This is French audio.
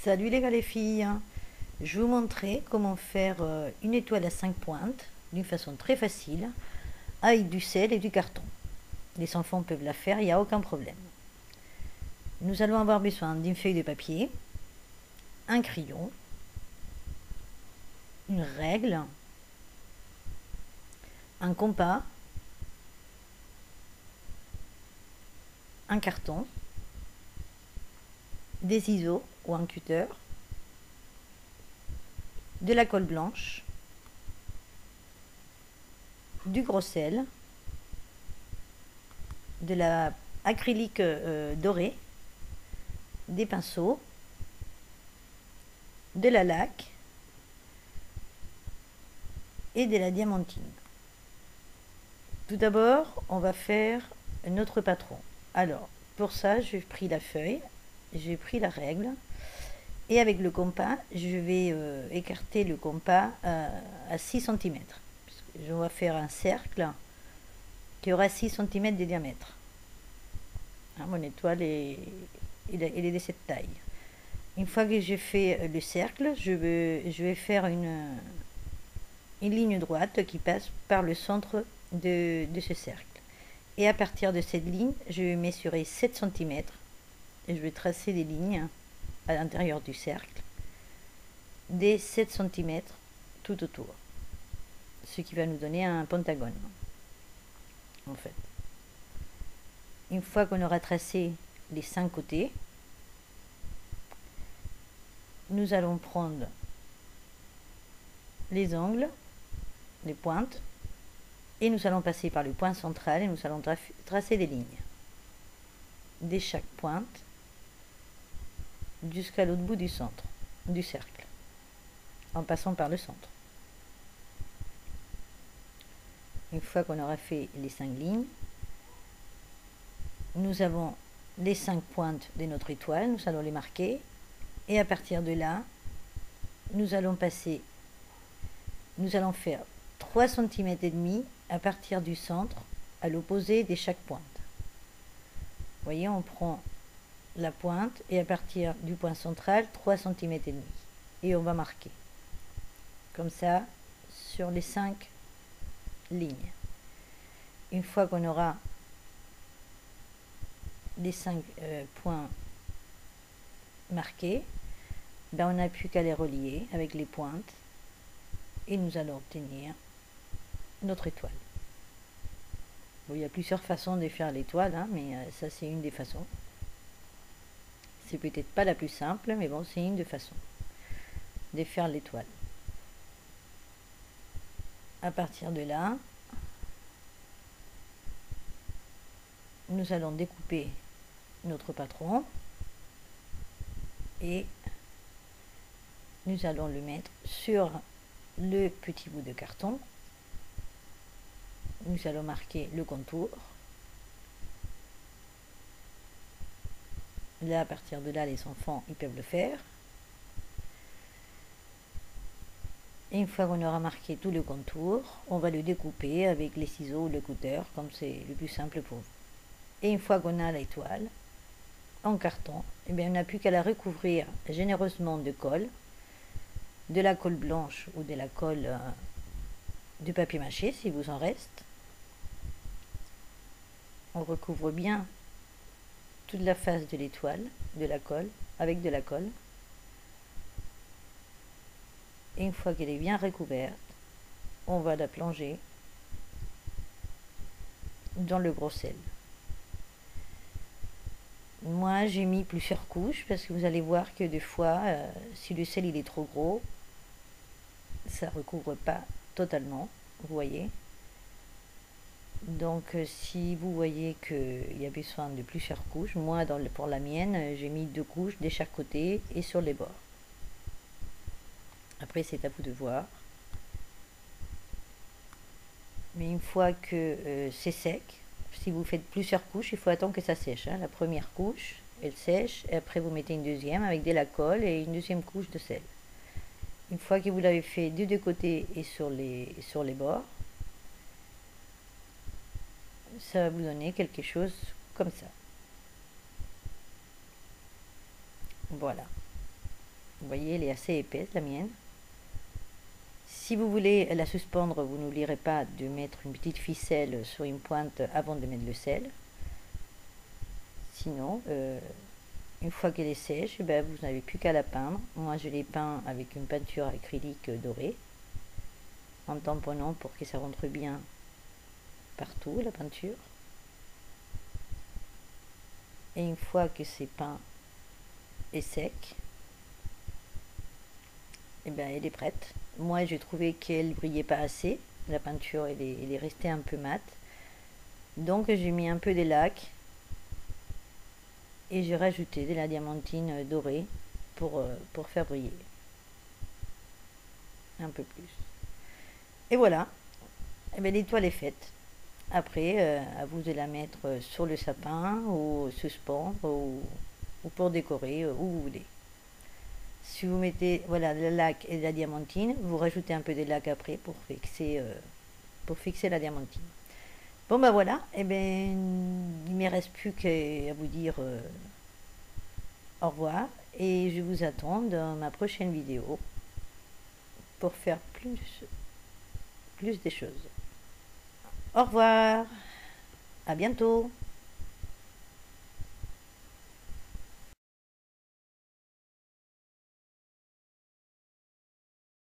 Salut les gars les filles, je vais vous montrer comment faire une étoile à 5 pointes d'une façon très facile avec du sel et du carton. Les enfants peuvent la faire, il n'y a aucun problème. Nous allons avoir besoin d'une feuille de papier, un crayon, une règle, un compas, un carton, des ciseaux ou un cutter, de la colle blanche, du gros sel, de la acrylique dorée, des pinceaux, de la laque et de la diamantine. Tout d'abord, on va faire notre patron. Alors, pour ça, j'ai pris la feuille, j'ai pris la règle et avec le compas, je vais écarter le compas à 6 cm. Je vais faire un cercle qui aura 6 cm de diamètre. Hein, mon étoile est de cette taille. Une fois que j'ai fait le cercle, je vais faire une ligne droite qui passe par le centre de ce cercle. Et à partir de cette ligne, je vais mesurer 7 cm et je vais tracer des lignes à l'intérieur du cercle des 7 cm tout autour. Ce qui va nous donner un pentagone, en fait. Une fois qu'on aura tracé les 5 côtés, nous allons prendre les angles, les pointes, et nous allons passer par le point central et nous allons tracer des lignes de chaque pointe jusqu'à l'autre bout du centre du cercle, en passant par le centre. Une fois qu'on aura fait les 5 lignes, nous avons les 5 pointes de notre étoile, nous allons les marquer, et à partir de là, nous allons faire 3 cm et demi à partir du centre à l'opposé de chaque pointe. Vous voyez, on prend la pointe et à partir du point central 3 cm et demi et on va marquer comme ça sur les 5 lignes. Une fois qu'on aura les 5 points marqués, ben on n'a plus qu'à les relier avec les pointes et nous allons obtenir notre étoile. Bon, il y a plusieurs façons de faire l'étoile, hein, mais ça c'est une des façons. C'est peut-être pas la plus simple, mais bon, c'est une des façons de faire l'étoile. À partir de là, nous allons découper notre patron et nous allons le mettre sur le petit bout de carton. Nous allons marquer le contour. Là, à partir de là, les enfants, ils peuvent le faire. Et une fois qu'on aura marqué tout le contour, on va le découper avec les ciseaux ou le cutter, comme c'est le plus simple pour vous. Et une fois qu'on a l'étoile en carton, eh bien, on n'a plus qu'à la recouvrir généreusement de colle, de la colle blanche ou de la colle de papier mâché, si vous en reste. On recouvre bien toute la face de l'étoile, de la colle, avec de la colle. Et une fois qu'elle est bien recouverte, on va la plonger dans le gros sel. Moi, j'ai mis plusieurs couches parce que vous allez voir que des fois, si le sel il est trop gros, ça recouvre pas totalement, vous voyez. Donc, si vous voyez qu'il y a besoin de plusieurs couches, moi, pour la mienne, j'ai mis 2 couches de chaque côté et sur les bords. Après, c'est à vous de voir. Mais une fois que c'est sec, si vous faites plusieurs couches, il faut attendre que ça sèche. Hein. La première couche, elle sèche, et après vous mettez une deuxième avec de la colle et une deuxième couche de sel. Une fois que vous l'avez fait des 2 côtés et sur les bords, ça va vous donner quelque chose comme ça. Voilà. Vous voyez, elle est assez épaisse, la mienne. Si vous voulez la suspendre, vous n'oublierez pas de mettre une petite ficelle sur une pointe avant de mettre le sel. Sinon, une fois qu'elle est sèche, ben, vous n'avez plus qu'à la peindre. Moi, je l'ai peint avec une peinture acrylique dorée, en tamponnant pour que ça rentre bien partout, la peinture. Et une fois que c'est peint et sec, et ben, elle est prête. Moi, j'ai trouvé qu'elle brillait pas assez. La peinture, elle est restée un peu mate. Donc, j'ai mis un peu de lac et j'ai rajouté de la diamantine dorée pour faire briller un peu plus. Et voilà, et bien, l'étoile est faite. Après, à vous de la mettre sur le sapin ou suspendre ou pour décorer où vous voulez. Si vous mettez voilà, le lac et la diamantine, vous rajoutez un peu de lac après pour fixer la diamantine. Bon ben voilà, et ben il ne me reste plus qu'à vous dire au revoir et je vous attends dans ma prochaine vidéo pour faire plus des choses. Au revoir, à bientôt.